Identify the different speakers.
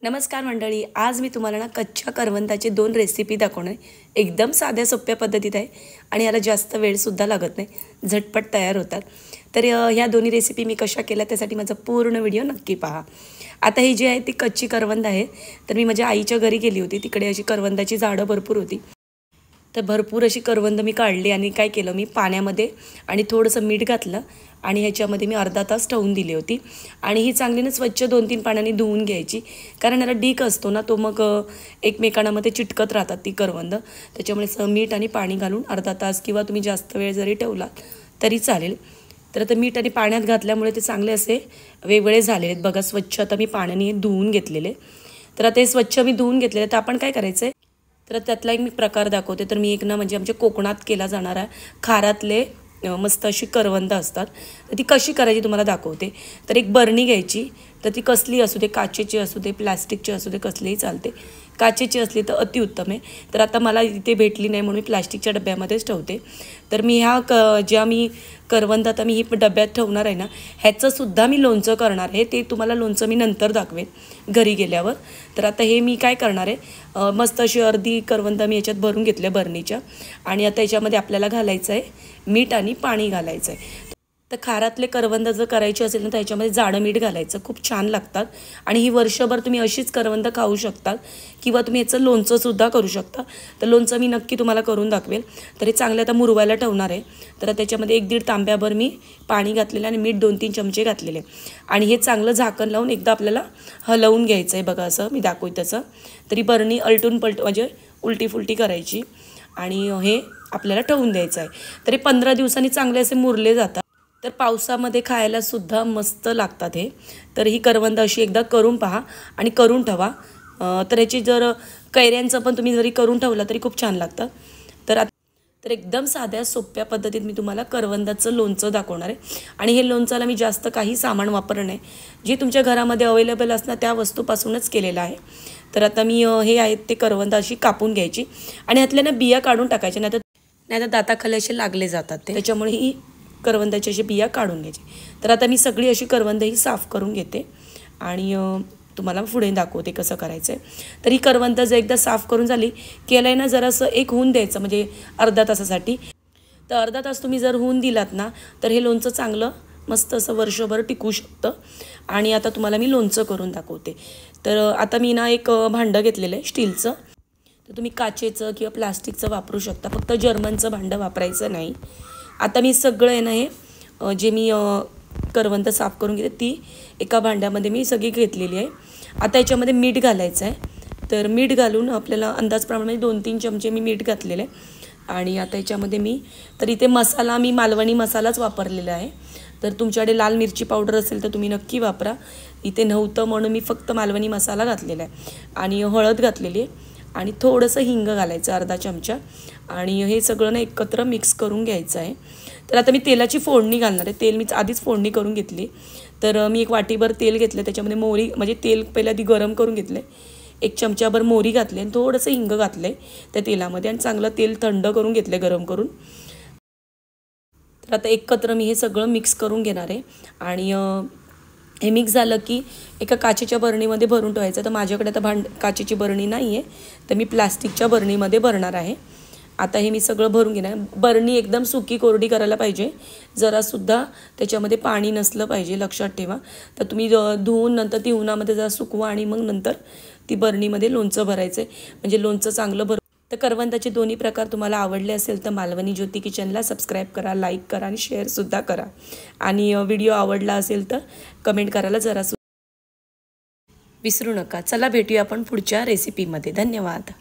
Speaker 1: नमस्कार मंडळी, आज मी तुम्हाला ना कच्च्या करवंदाची 2 रेसिपी दाखवणार आहे। एकदम साध्या सोप्या पद्धतीत आहे आणि याला जास्त वेळ सुद्धा लागत नाही, झटपट तयार होतात। तर ह्या दोन्ही रेसिपी मी कशा केल्या त्यासाठी माझा पूर्ण व्हिडिओ नक्की पहा। आता ही जी आहे ती कच्ची करवंद आहे। तर मी माझ्या आईच्या घरी गेली होती, तिकडे अशी करवंदाची झाडं भरपूर होती। तर भरपूर अशी करवंद मी काढली आणि काय केलं, मी पाण्यामध्ये आणि थोडंसं मीठ घातलं आणि ह्याच्यामध्ये मी अर्धा तास ठेवून दिली होती। आणि ही चांगलीने स्वच्छ 2-3 पाण्याने धुवून घ्यायची, कारण याला डीक असतो ना, तो मग एकमेकांमध्ये चिटकत राहतात ती करवंद। त्याच्यामुळे मीठ आणि पाणी घालून अर्धा तास किंवा तुम्ही जास्त वेळ जरी ठेवला तरी चालेल। तर आता मीठ आणि पाण्यात घातल्यामुळे ते चांगले असे वेगळे झालेले आहेत बघा। स्वच्छ आता मी पाण्याने धुवून घेतलेले। तर आता हे स्वच्छ मी धुवून घेतलेले। तर आपण काय करायचं आहे, तर त्यातला एक मी प्रकार दाखवते। तर मी एक ना म्हणजे आमच्या कोकणात केला जाणारा खारातले मस्त अशी करवंद असतात, तर ती कशी करायची तुम्हाला दाखवते। तर एक बरणी घ्यायची, तर ती कसली असू दे, काचेची असू दे, प्लास्टिकची असू दे, कसलीही चालते। काचेची असली तर अतिउत्तम आहे। तर आता मला इथे भेटली नाही म्हणून मी प्लास्टिकच्या डब्यामध्येच ठेवते। तर मी ज्या मी करवंद आता मी ही डब्यात ठेवणार आहे ना, ह्याचंसुद्धा मी लोणचं करणार आहे। ते तुम्हाला लोणचं मी नंतर दाखवेन घरी गेल्यावर। तर आता हे मी काय करणार आहे, मस्त अशी अर्धी करवंद मी याच्यात भरून घेतल्या बरणीच्या, आणि आता याच्यामध्ये आपल्याला घालायचं आहे मीठ आणि पाणी घालायचं आहे। तर खारातले करवंद जर करायचे असेल ना, तर याच्यामध्ये जाडं मीठ घालायचं, खूप छान लागतात। आणि ही वर्षभर तुम्ही अशीच करवंद खाऊ शकता किंवा तुम्ही याचं लोणचंसुद्धा करू शकता। तर लोणचं मी नक्की तुम्हाला करून दाखवेल। तर हे चांगलं आता मुरवायला ठेवणार आहे। तर त्याच्यामध्ये 1-1.5 तांब्याभर मी पाणी घातलेलं आणि मीठ 2-3 चमचे घातलेले, आणि हे चांगलं झाकण लावून एकदा आपल्याला हलवून घ्यायचं आहे बघा, असं मी दाखवते तसं। तरी बरणी अलटून पलट म्हणजे उलटी फुलटी करायची आणि हे आपल्याला ठेवून द्यायचं आहे। तरी 15 दिवसांनी चांगले असे मुरले जातात। तर पावसामध्ये खायला सुद्धा मस्त लागतात हे। तर ही करवंद अशी एकदा करून पहा आणि करून ठेवा। तर याची जर कैऱ्यांचं पण तुम्ही जरी करून ठेवलं तरी खूप छान लागतं। तर एकदम साध्या सोप्या पद्धतीत मी तुम्हाला करवंदाचं लोणचं दाखवणार आहे। आणि हे लोणचाला मी जास्त काही सामान वापरलं नाही, जे तुमच्या घरामध्ये अवेलेबल असणार त्या वस्तूपासूनच केलेलं आहे। तर आता मी हे आहेत ते करवंद अशी कापून घ्यायची आणि ह्यातल्या ना बिया काढून टाकायच्या, नाहीतर दाताखाली असे लागले जातात ते, त्याच्यामुळे ही करवंदाची अशी बिया काढून घ्यायची। तर आता मी सगळी अशी करवंद ही साफ करून घेते आणि तुम्हाला पुढे दाखवते कसं करायचं आहे। तर ही करवंद जर एकदा साफ करून झाली की याला ना जरासं एक होऊन द्यायचं, म्हणजे अर्धा तासासाठी। तर अर्धा तास तुम्ही जर होऊन दिलात ना, तर हे लोणचं चांगलं मस्त असं वर्षभर टिकू शकतं। आणि आता तुम्हाला मी लोणचं करून दाखवते। तर आता मी ना एक भांडं घेतलेलं आहे स्टीलचं। तर तुम्ही काचेचं किंवा प्लास्टिकचं वापरू शकता, फक्त जर्मनचं भांडं वापरायचं नाही। आता मी सगळं आहे ना हे जे मी करवंद साफ करून घेते ती एका भांड्यामध्ये मी सगळी घेतलेली आहे। आता याच्यामध्ये मीठ घालायचं आहे। तर मीठ घालून आपल्याला अंदाजप्रमाणे 2-3 चमचे मी मीठ घातलेलं आहे। आणि आता याच्यामध्ये मी तर इथे मसाला मी मालवणी मसालाच वापरलेला आहे। तर तुमच्याकडे लाल मिरची पावडर असेल तर तुम्ही नक्की वापरा। इथे नव्हतं म्हणून मी फक्त मालवणी मसाला घातलेला आहे आणि हळद घातलेली आहे आणि थोडंसं हिंग घालायचं अर्धा चमचा, आणि हे सगळं ना एकत्र मिक्स करून घ्यायचं आहे। तर आता मी तेलाची फोडणी घालणार आहे। तेल मी आधीच फोडणी करून घेतली। तर मी एक वाटीभर तेल घेतलं, त्याच्यामध्ये मोहरी म्हणजे तेल पहिल्या आधी गरम करून घेतलं, 1 चमचाभर मोहरी घातली आणि थोडंसं हिंग घातलं त्या तेलामध्ये आणि चांगलं तेल थंड करून घेतलं गरम करून। तर आता एकत्र मी हे सगळं मिक्स करून घेणार आहे आणि हे मिक्स झालं की एका काचेच्या बरणीमध्ये भरून ठेवायचं। तर माझ्याकडे आता काचेची बरणी नाही आहे, तर मी प्लास्टिकच्या बरणीमध्ये भरणार आहे। आता हे मी सगळं भरून घेणार। बरणी एकदम सुकी कोरडी करायला पाहिजे, जरासुद्धा त्याच्यामध्ये पाणी नसलं पाहिजे, लक्षात ठेवा। तर तुम्ही धुवून नंतर ती उन्हामध्ये जरा सुकवा आणि मग नंतर ती बरणीमध्ये लोणचं भरायचं आहे, म्हणजे लोणचं चांगलं भर। तर करवंदाचे दोन्ही प्रकार तुम्हाला आवडले असेल तर मालवणी ज्योती किचनला सबस्क्राईब करा, लाईक करा आणि शेअरसुद्धा करा। आणि व्हिडिओ आवडला असेल तर कमेंट करायला जरा विसरू नका। चला भेटूया आपण पुढच्या रेसिपीमध्ये। धन्यवाद।